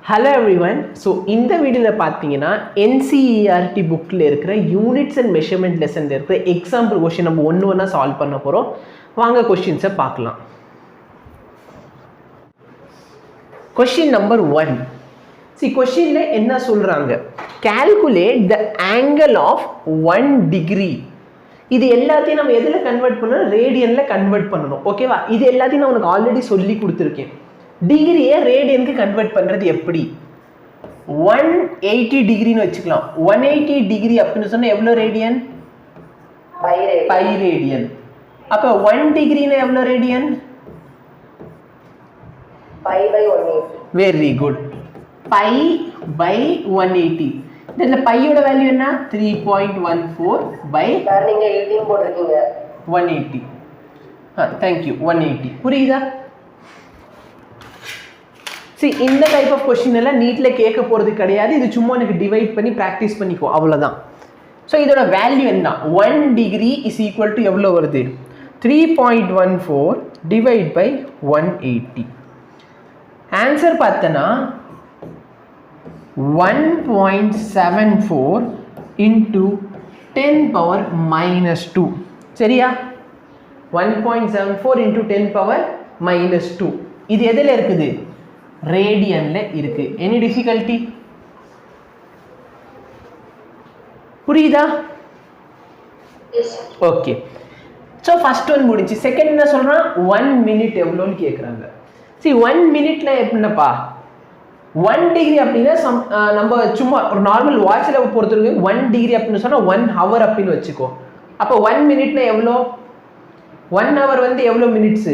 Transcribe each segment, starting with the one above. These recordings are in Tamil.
Hello everyone. So இந்த வீடியோல பாத்தீங்கன்னா NCERT bookல இருக்கிற units and measurement lessonல இருக்கிற example question நம்ம ஒவ்வொண்ணா சால்வ் பண்ண போறோம். வாங்க क्वेश्चंஸை பார்க்கலாம். Question number 1. See questionல என்ன சொல்றாங்க? Calculate the angle of 1 degree. இது எல்லாத்தையும் நம்ம எதில கன்வர்ட் பண்ணனும்? ரேடியன்ல கன்வர்ட் பண்ணனும். ஓகேவா? இது எல்லாத்தையும் நான் உங்களுக்கு ஆல்ரெடி சொல்லி கொடுத்திருக்கேன். டிகிரியை ரேடியனுக்கு கன்வர்ட் பண்றது எப்படி? 180 டிகிரின்னு வச்சுக்கலாம். 180 டிகிரி அப்படினு சொன்னா எவ்வளவு ரேடியன்? By radian. அப்ப 1 டிகிரினா எவ்வளவு radian? Pi pi 180. Very good. Pi pi 180. இதுல பையோட வேல்யூ என்ன? 3.14 பை நீங்க 18 போட்டுருக்கீங்க. 180. thank you. 180. புரியுதா? See இந்த டைப் ஆஃப் क्वेश्चन எல்லாம் நீட்ல கேட்க போறது கிடையாது. இது சும்மா எனக்கு டிவைட் பண்ணி பிராக்டீஸ் பண்ணிக்கோ, அவ்வளவுதான். சோ இதோட வேல்யூ என்ன? 1 டிகிரி இஸ் ஈக்குவல் டு எவ்வளவு வருது? 3.14 டிவைட் பை 180. ஆன்சர் பார்த்தனா 1.74 into 10 power minus 2. சரியா? 1.74 into 10 power minus 2. இது எதில இருக்குது? ரேடியன்ல இருக்கு. Any difficulty? புரியுதா? Yes. Okay. So first one முடிஞ்சு. செகண்ட் என்ன சொல்றான்? 1 மினிட் எவ்வளவுன்னு கேக்குறாங்க. see 1 மினிட்ல எப்படினப்பா? 1 டிகிரி அப்படினா நம்ம சும்மா ஒரு நார்மல் வாட்ச்ல பொறுத்தவரைக்கும் 1 டிகிரி அப்படினு சொன்னா 1 ஹவர் அப்படினு வெச்சுக்கோ. அப்ப 1 மினிட்னா எவ்வளவு? 1 ஹவர் வந்து எவ்வளவு மினிட்ஸ்?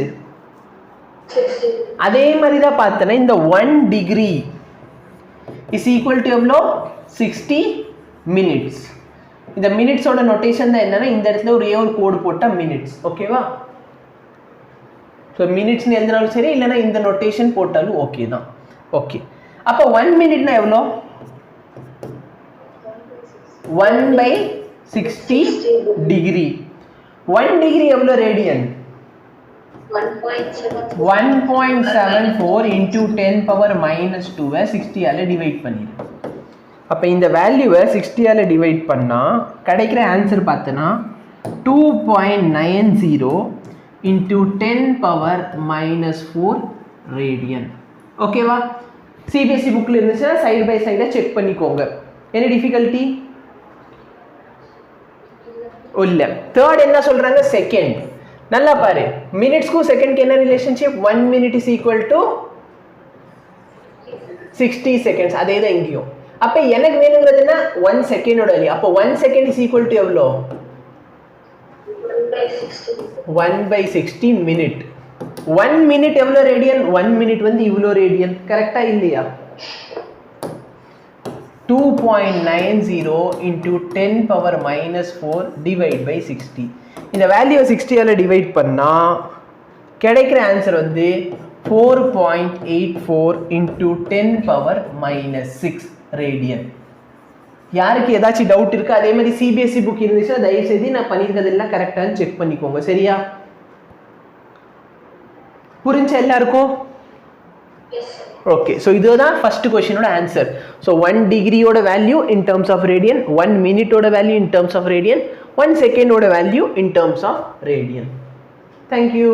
60. அதே மாதிரி தான் பார்த்தனா இந்த 1 டிகிரி இஸ் ஈக்குவல் டு எவ்வளோ? 60 மினிட்ஸ். இந்த மினிட்ஸோட நோட்டேஷன் தான் என்னன்னா இந்த இடத்துல ஒரு கோடு போட்டா மினிட்ஸ். ஓகேவா? ஸோ மினிட்ஸ்னு எழுதினாலும் சரி, இல்லைன்னா இந்த நோட்டேஷன் போட்டாலும் ஓகே தான். ஓகே. அப்போ 1 மினிட்னா எவ்வளோ? 1/60 டிகிரி. 1 டிகிரி எவ்வளோ ரேடியன்? 1.74 into 10 power minus 2 60 ஆல டிவைட் பண்ணிரு. அப்ப இந்த வேல்யூவை 60 ஆல டிவைட் பண்ணா கிடைக்கிற ஆன்சர் பார்த்தனா 2.90 into 10 power minus 4 ரேடியன். ஓகேவா? CBSE புக்ல இருந்துச்சுன்னா சைடு பை சைடா செக் பண்ணிக்கோங்க. என்ன டிஃபிகல்ட்டி? இல்ல. தேர்ட் என்ன சொல்றாங்க? செகண்ட். நல்லா பாரு, மினிட்ஸ்க்கு செகண்ட்க்கு என்ன relationship? 1 minute is equal to 60 seconds. அதே தான் இங்கேயும். அப்ப எனக்கு வேணுங்கிறது என்ன? 1 செகண்டோட வேல்யூ. அப்ப 1 செகண்ட் இஸ் ஈக்குவல் டு எவ்வளோ? 1/60 மினிட். 1 மினிட் எவ்வளோ ரேடியன்? 1 மினிட் வந்து இவ்வளோ ரேடியன். கரெக்டா இல்லையா? 2.90 into 10 power minus 4 divide by 60. இந்த வேல்யூ 60 ஆல டிவைட் பண்ணா கிடைக்கிற ஆன்சர் வந்து 4.84 into 10 power minus 6 ரேடியன். யாருக்கு ஏதாச்சும் டவுட் இருக்கு? அதே மாதிரி CBSE புக் இருந்துச்சுன்னா தயவு செய்து நான் பண்ணியிருக்கிறது எல்லாம் கரெக்டானு செக் பண்ணிக்கோங்க. சரியா? புரிஞ்ச எல்லாருக்கும்? ஓகே. ஸோ இதுதான் ஃபர்ஸ்ட் கொஸ்டினோட ஆன்சர். ஸோ 1 டிகிரியோட value in terms of radian, 1 மினிட்டோட value in terms of radian, 1 செகண்டோட value in terms of radian. Thank you.